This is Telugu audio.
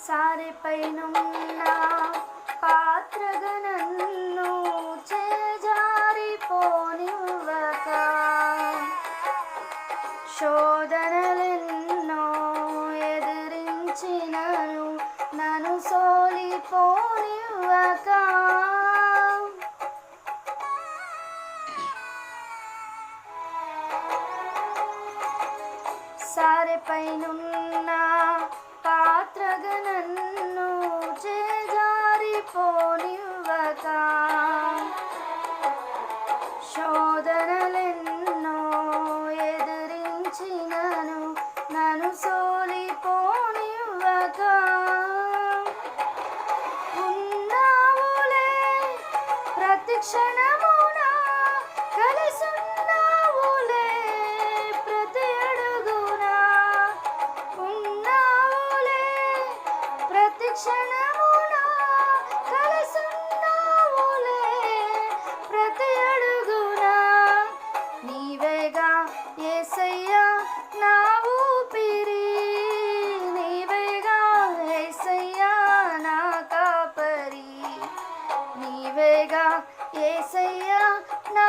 సారెపైనున్న పాత్రగా నన్ను చేజారిపోనివ్వక, శోధనలెన్నో ఎదిరించినను నన్ను సోలిపోనివ్వక, సారెపైనున్న పాత్రగా నన్ను చేజారిపోనివ్వక, శోధనలెన్నో ఎదిరించినను నన్ను సోలిపోనివ్వక, ఉన్నావులే ప్రతి క్షణమున కలిసున్నావులే ప్రతి అడుగున, ఉన్నావులే ప్రతి క్షణమున కలిసున్నావులే ప్రతి అడుగున, నీవేగా యేసయ్యా నా ఊపిరి, నీవేగా యేసయ్యా నా కాపరి, నీవేగా యేసయ్యా నా